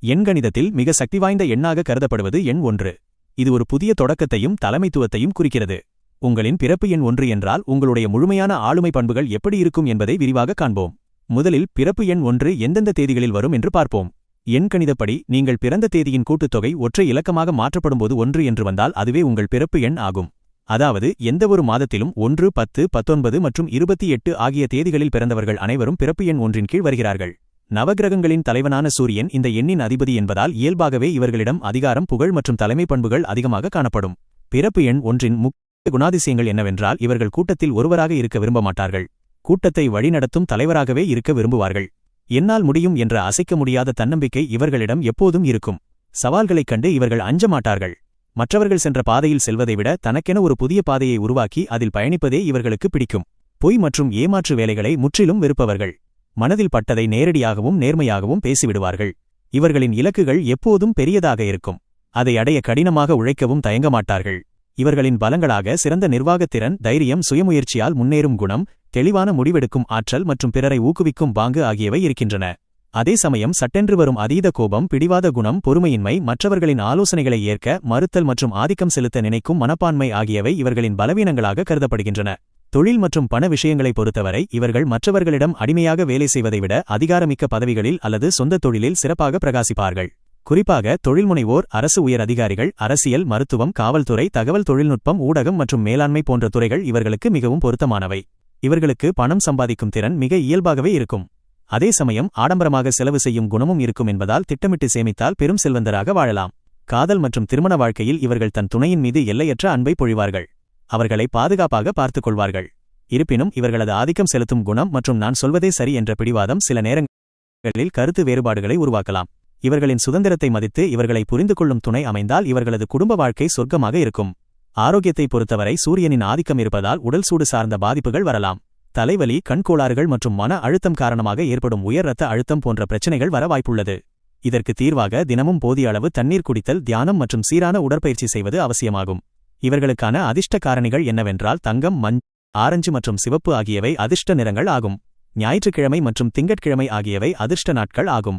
எண்கணிதத்தில் மிக சக்திவாய்ந்த எண்ணாக கருதப்படுவது எண் 1. இது ஒரு புதிய தொடக்கத்தையும் தலைமைத்துவத்தையும் குறிக்கிறது. உங்களின் பிறப்பு எண் 1 என்றால் உங்களுடைய முழுமையான ஆளுமை பண்புகள் எப்படி இருக்கும் என்பதை விரிவாக காண்போம். முதலில் பிறப்பு எண் 1 எந்தெந்த தேதிகளில் வரும் என்று பார்ப்போம். எண்கணிதப்படி நீங்கள் பிறந்த தேதியின் கூட்டுத்தொகை ஒற்றை இலக்கமாக மாற்றப்படும்போது 1 என்று வந்தால் அதுவே உங்கள் பிறப்பு எண் ஆகும். அதாவது எந்தவொரு மாதத்திலும் 1, 10, 19 மற்றும் 28 ஆகிய தேதிகளில் பிறந்தவர்கள் அனைவரும் பிறப்பு எண் 1 கீழ் வருகிறார்கள். நவகிரகங்களின் தலைவனான சூரியன் இந்த எண்ணின் அதிபதி என்பதால் இயல்பாகவே இவர்களிடம் அதிகாரம், புகழ் மற்றும் தலைமை பண்புகள் அதிகமாக காணப்படும். பிறப்பு எண் 1 முக்கிய குணாதிசயங்கள் என்னவென்றால் இவர்கள் கூட்டத்தில் ஒருவராக இருக்க விரும்ப மாட்டார்கள். கூட்டத்தை வழிநடத்தும் தலைவராகவே இருக்க விரும்புவார்கள். என்னால் முடியும் என்ற அசைக்க முடியாத தன்னம்பிக்கை இவர்களிடம் எப்போதும் இருக்கும். சவால்களைக் கண்டு இவர்கள் அஞ்ச மாட்டார்கள். மற்றவர்கள் சென்ற பாதையில் செல்வதை விட தனக்கென ஒரு புதிய பாதையை உருவாக்கி அதில் பயணிப்பதே இவர்களுக்கு பிடிக்கும். பொய் மற்றும் ஏமாற்று வேலைகளை முற்றிலும் வெறுப்பவர்கள். மனதில் பட்டதை நேரடியாகவும் நேர்மையாகவும் பேசிவிடுவார்கள். இவர்களின் இலக்குகள் எப்போதும் பெரியதாக இருக்கும். அதை அடைய கடினமாக உழைக்கவும் தயங்க மாட்டார்கள். இவர்களின் பலங்களாக சிறந்த நிர்வாகத்திறன், தைரியம், சுயமுயற்சியால் முன்னேறும் குணம், தெளிவான முடிவெடுக்கும் ஆற்றல் மற்றும் பிறரை ஊக்குவிக்கும் பாங்கு ஆகியவை இருக்கின்றன. அதே சமயம் சட்டென்று வரும் அதீத கோபம், பிடிவாத குணம், பொறுமையின்மை, மற்றவர்களின் ஆலோசனைகளை ஏற்க மறுத்தல் மற்றும் ஆதிக்கம் செலுத்த நினைக்கும் மனப்பான்மை ஆகியவை இவர்களின் பலவீனங்களாக கருதப்படுகின்றன. தொழில் மற்றும் பண விஷயங்களை பொறுத்தவரை இவர்கள் மற்றவர்களிடம் அடிமையாக வேலை செய்வதை விட அதிகாரமிக்க பதவிகளில் அல்லது சொந்த தொழிலில் சிறப்பாக பிரகாசிப்பார்கள். குறிப்பாக தொழில்முனைவோர், அரசு உயர் அதிகாரிகள், அரசியல், மருத்துவம், காவல்துறை, தகவல் தொழில்நுட்பம், ஊடகம் மற்றும் மேலாண்மை போன்ற துறைகள் இவர்களுக்கு மிகவும் பொருத்தமானவை. இவர்களுக்கு பணம் சம்பாதிக்கும் திறன் மிக இயல்பாகவே இருக்கும். அதே சமயம் ஆடம்பரமாக செலவு செய்யும் குணமும் இருக்கும் என்பதால் திட்டமிட்டு சேமித்தால் பெரும் செல்வந்தராக வாழலாம். காதல் மற்றும் திருமண வாழ்க்கையில் இவர்கள் தன் துணையின் மீது எல்லையற்ற அன்பை பொழிவார்கள். அவர்களை பாதுகாப்பாக பார்த்துக் கொள்வார்கள். இருப்பினும் இவர்களது ஆதிக்கம் செலுத்தும் குணம் மற்றும் நான் சொல்வதே சரி என்ற பிடிவாதம் சில நேரங்களில் கருத்து வேறுபாடுகளை உருவாக்கலாம். இவர்களின் சுதந்திரத்தை மதித்து இவர்களை புரிந்து கொள்ளும் துணை அமைந்தால் இவர்களது குடும்ப வாழ்க்கை சொர்க்கமாக இருக்கும். ஆரோக்கியத்தை பொறுத்தவரை சூரியனின் ஆதிக்கம் இருப்பதால் உடல் சூடு சார்ந்த பாதிப்புகள் வரலாம். தலைவலி, கண்கோளாறுகள் மற்றும் மன அழுத்தம் காரணமாக ஏற்படும் உயர் இரத்த அழுத்தம் போன்ற பிரச்சினைகள் வர வாய்ப்புள்ளது. இதற்கு தீர்வாக தினமும் போதிய அளவு தண்ணீர் குடித்தல், தியானம் மற்றும் சீரான உடற்பயிற்சி செய்வது அவசியமாகும். இவர்களுக்கான அதிர்ஷ்ட காரணிகள் என்னவென்றால் தங்கம், மஞ்சள், ஆரஞ்சு மற்றும் சிவப்பு ஆகியவை அதிர்ஷ்ட நிறங்கள் ஆகும். ஞாயிற்றுக்கிழமை மற்றும் திங்கட்கிழமை ஆகியவை அதிர்ஷ்ட நாட்கள் ஆகும்.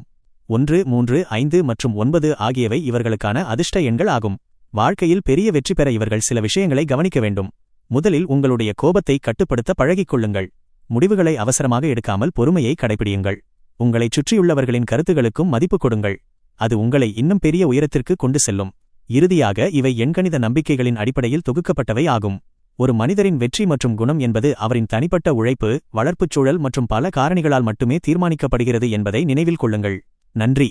1, 3, 5 மற்றும் 9 ஆகியவை இவர்களுக்கான அதிர்ஷ்ட எண்கள் ஆகும். வாழ்க்கையில் பெரிய வெற்றி பெற இவர்கள் சில விஷயங்களை கவனிக்க வேண்டும். முதலில் உங்களுடைய கோபத்தை கட்டுப்படுத்த பழகிக் கொள்ளுங்கள். முடிவுகளை அவசரமாக எடுக்காமல் பொறுமையை கடைபிடியுங்கள். உங்களைச் சுற்றியுள்ளவர்களின் கருத்துகளுக்கும் மதிப்பு கொடுங்கள். அது உங்களை இன்னும் பெரிய உயரத்திற்கு கொண்டு செல்லும். இறுதியாக இவை எண்கணித நம்பிக்கைகளின் அடிப்படையில் தொகுக்கப்பட்டவை ஆகும். ஒரு மனிதரின் வெற்றி மற்றும் குணம் என்பது அவரின் தனிப்பட்ட உழைப்பு, வளர்ப்புச் சூழல் மற்றும் பல காரணிகளால் மட்டுமே தீர்மானிக்கப்படுகிறது என்பதை நினைவில் கொள்ளுங்கள். நன்றி.